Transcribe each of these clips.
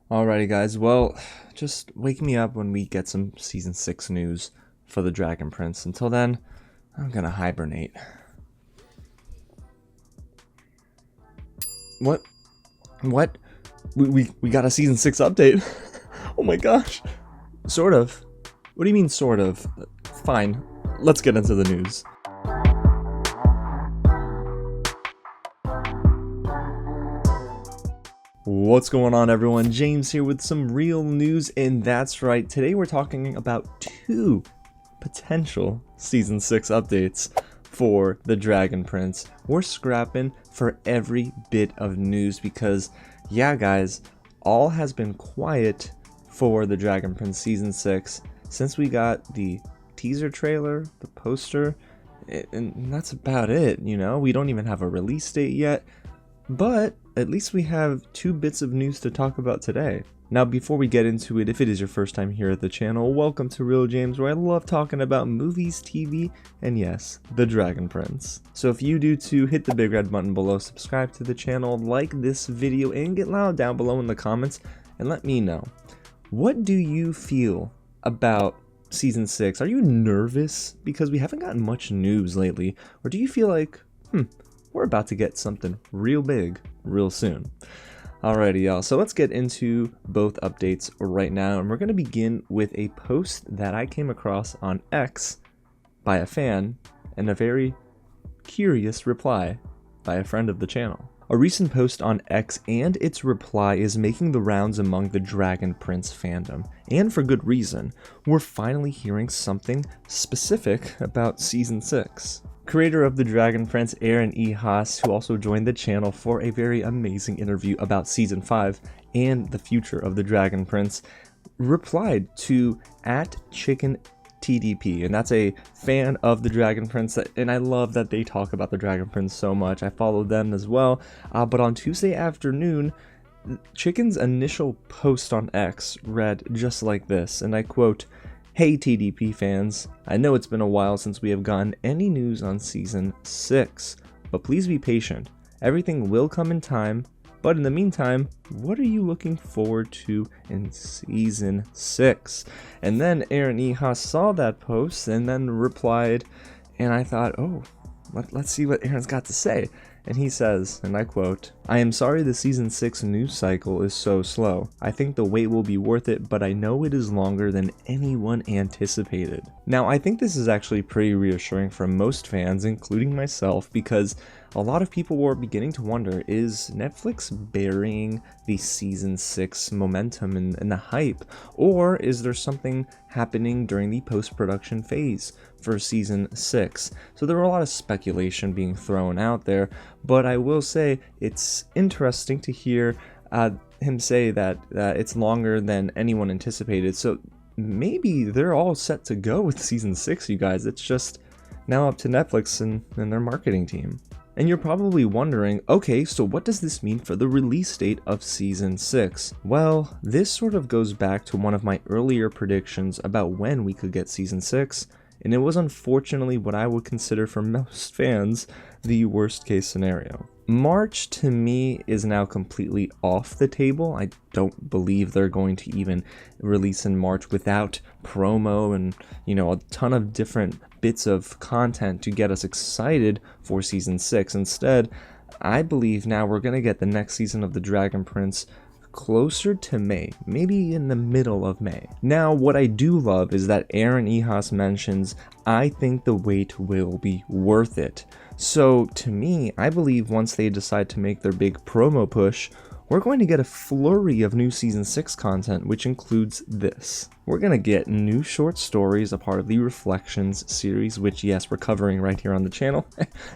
Alrighty guys, well, just wake me up when we get some Season 6 news for the Dragon Prince. Until then, I'm gonna hibernate. What? What? We got a Season 6 update? Oh my gosh. Sort of. What do you mean sort of? Fine, let's get into the news. What's going on, everyone? James here with some real news, and that's right, today we're talking about two potential Season 6 updates for the Dragon Prince. We're scrapping for every bit of news because, yeah guys, all has been quiet for the Dragon Prince Season 6 since we got the teaser trailer, the poster, and that's about it, you know? We don't even have a release date yet. But at least we have two bits of news to talk about today. Now, before we get into it, if it is your first time here at the channel, welcome to Real James, where I love talking about movies, TV, and yes, the Dragon Prince. So if you do too, hit the big red button below, subscribe to the channel, like this video, and get loud down below in the comments, and let me know. What do you feel about Season 6? Are you nervous? Because we haven't gotten much news lately. Or do you feel like, we're about to get something real big real soon? Alrighty y'all, so let's get into both updates right now, and we're going to begin with a post that I came across on X by a fan and a very curious reply by a friend of the channel. A recent post on X and its reply is making the rounds among the Dragon Prince fandom, and for good reason. We're finally hearing something specific about Season 6. Creator of the Dragon Prince, Ehasz, who also joined the channel for a very amazing interview about Season 5 and the future of the Dragon Prince, replied to @ChickenTDP, and that's a fan of the Dragon Prince, and I love that they talk about the Dragon Prince so much. I follow them as well, but on Tuesday afternoon, Chicken's initial post on X read just like this, and I quote, "Hey TDP fans, I know it's been a while since we have gotten any news on Season 6, but please be patient. Everything will come in time, but in the meantime, what are you looking forward to in Season 6? And then Ehasz saw that post and then replied, and I thought, oh, let's see what Aaron's got to say. And he says, and I quote, "I am sorry the Season 6 news cycle is so slow. I think the wait will be worth it, but I know it is longer than anyone anticipated." Now, I think this is actually pretty reassuring for most fans, including myself, because a lot of people were beginning to wonder, is Netflix burying the Season 6 momentum and the hype? Or is there something happening during the post-production phase for Season 6? So there were a lot of speculation being thrown out there, but I will say it's interesting to hear him say that it's longer than anyone anticipated. So maybe they're all set to go with Season 6, you guys. It's just now up to Netflix and their marketing team. And you're probably wondering, okay, so what does this mean for the release date of Season 6? Well, this sort of goes back to one of my earlier predictions about when we could get Season 6, and it was unfortunately what I would consider for most fans the worst case scenario. March to me is now completely off the table. I don't believe they're going to even release in March without promo and, you know, a ton of different bits of content to get us excited for Season 6. Instead, I believe now we're going to get the next season of the Dragon Prince closer to May, maybe in the middle of May. Now, what I do love is that Ehasz mentions, "I think the wait will be worth it." So to me, I believe once they decide to make their big promo push, we're going to get a flurry of new Season 6 content, which includes this. We're going to get new short stories, a part of the Reflections series, which yes, we're covering right here on the channel,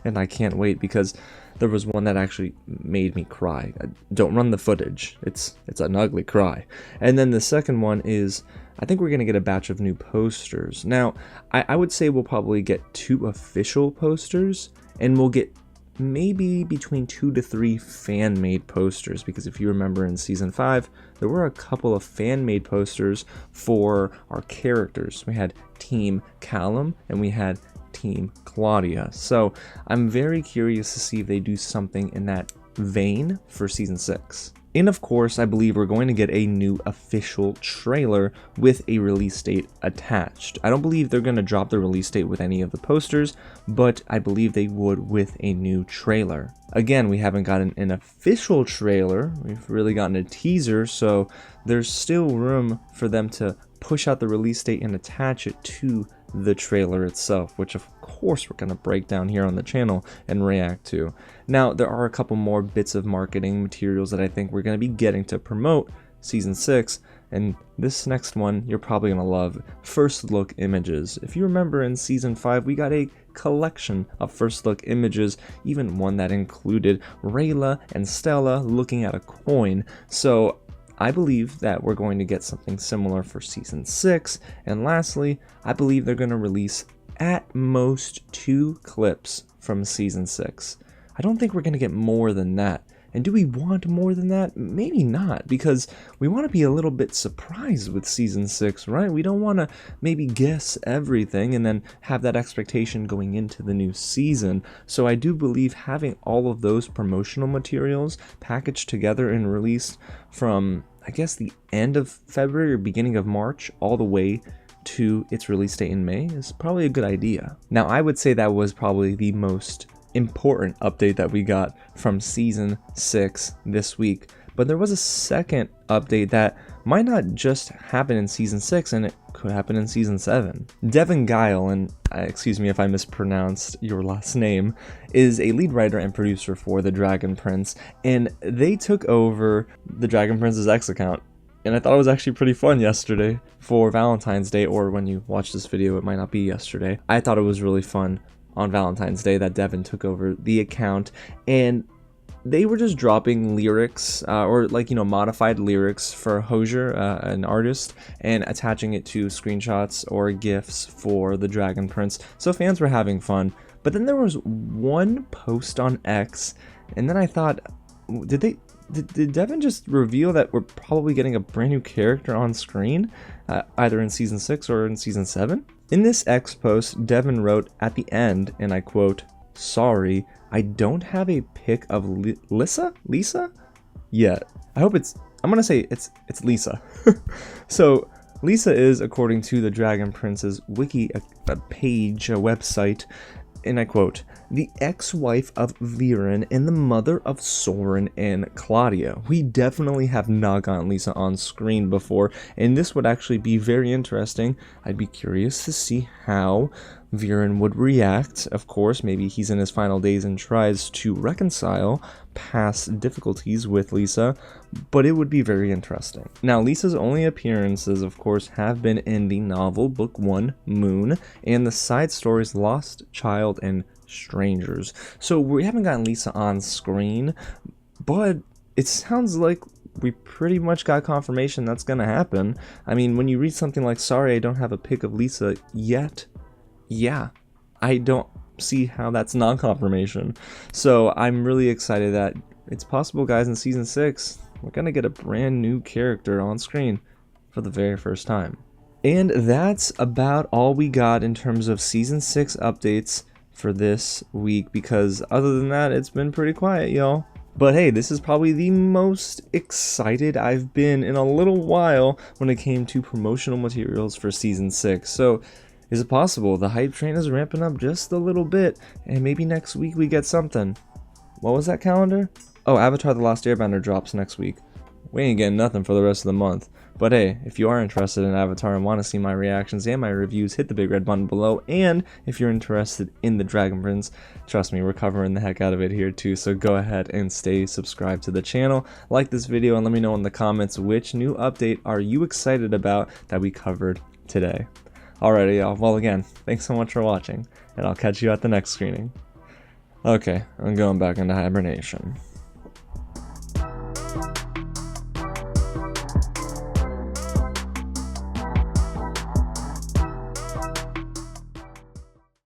and I can't wait because there was one that actually made me cry. Don't run the footage, it's an ugly cry. And then the second one is, I think we're going to get a batch of new posters. Now, I would say we'll probably get 2 official posters, and we'll get maybe between 2 to 3 fan-made posters, because if you remember in Season 5, there were a couple of fan-made posters for our characters. We had Team Callum, and we had Team Claudia. So I'm very curious to see if they do something in that vein for Season 6. And of course, I believe we're going to get a new official trailer with a release date attached. I don't believe they're going to drop the release date with any of the posters, but I believe they would with a new trailer. Again, we haven't gotten an official trailer, we've really gotten a teaser, so there's still room for them to push out the release date and attach it to the trailer itself, which of course we're going to break down here on the channel and react to. Now, there are a couple more bits of marketing materials that I think we're going to be getting to promote Season 6, and this next one you're probably going to love, first look images. If you remember in Season 5, we got a collection of first look images, even one that included Rayla and Stella looking at a coin, so I believe that we're going to get something similar for Season 6, and lastly, I believe they're going to release at most 2 clips from Season 6. I don't think we're going to get more than that. And do we want more than that? Maybe not, because we want to be a little bit surprised with Season 6, right? We don't want to maybe guess everything and then have that expectation going into the new season. So I do believe having all of those promotional materials packaged together and released from, I guess, the end of February or beginning of March all the way to its release date in May is probably a good idea. Now, I would say that was probably the most important update that we got from Season 6 this week, but there was a second update that might not just happen in Season 6, and it could happen in Season 7. Devin Guile, and excuse me if I mispronounced your last name, is a lead writer and producer for The Dragon Prince, and they took over The Dragon Prince's X account. And I thought it was actually pretty fun yesterday for Valentine's Day, or when you watch this video, it might not be yesterday. I thought it was really fun on Valentine's Day that Devin took over the account, and they were just dropping lyrics, or like, you know, modified lyrics for Hosier, an artist, and attaching it to screenshots or GIFs for The Dragon Prince. So fans were having fun. But then there was one post on X, and then I thought, did Devin just reveal that we're probably getting a brand new character on screen, either in Season 6 or in Season 7? In this X post, Devin wrote at the end, and I quote, "Sorry, I don't have a pic of Lisa yet." I'm gonna say it's Lisa. So Lisa is, according to the Dragon Prince's wiki page, a website, and I quote, "the ex-wife of Viren and the mother of Soren and Claudia." We definitely have not gotten Lisa on screen before, and this would actually be very interesting. I'd be curious to see how Viren would react. Of course, maybe he's in his final days and tries to reconcile past difficulties with Lisa, but it would be very interesting. Now, Lisa's only appearances, of course, have been in the novel Book 1, Moon, and the side stories Lost Child and Strangers. So we haven't gotten Lisa on screen, but it sounds like we pretty much got confirmation that's gonna happen. I mean, when you read something like, "Sorry, I don't have a pic of Lisa yet," yeah, I don't see how that's non-confirmation. So I'm really excited that it's possible, guys, in Season 6, we're gonna get a brand new character on screen for the very first time. And that's about all we got in terms of Season 6 updates for this week, because other than that, it's been pretty quiet, y'all. But hey, this is probably the most excited I've been in a little while when it came to promotional materials for Season 6. So is it possible the hype train is ramping up just a little bit, and maybe next week we get something? What was that calendar? Oh, Avatar: The Last Airbender drops next week. We ain't getting nothing for the rest of the month. But hey, if you are interested in Avatar and want to see my reactions and my reviews, hit the big red button below. And if you're interested in The Dragon Prince, trust me, we're covering the heck out of it here too. So go ahead and stay subscribed to the channel. Like this video and let me know in the comments which new update are you excited about that we covered today. Alrighty, y'all. Well, again, thanks so much for watching, and I'll catch you at the next screening. Okay, I'm going back into hibernation.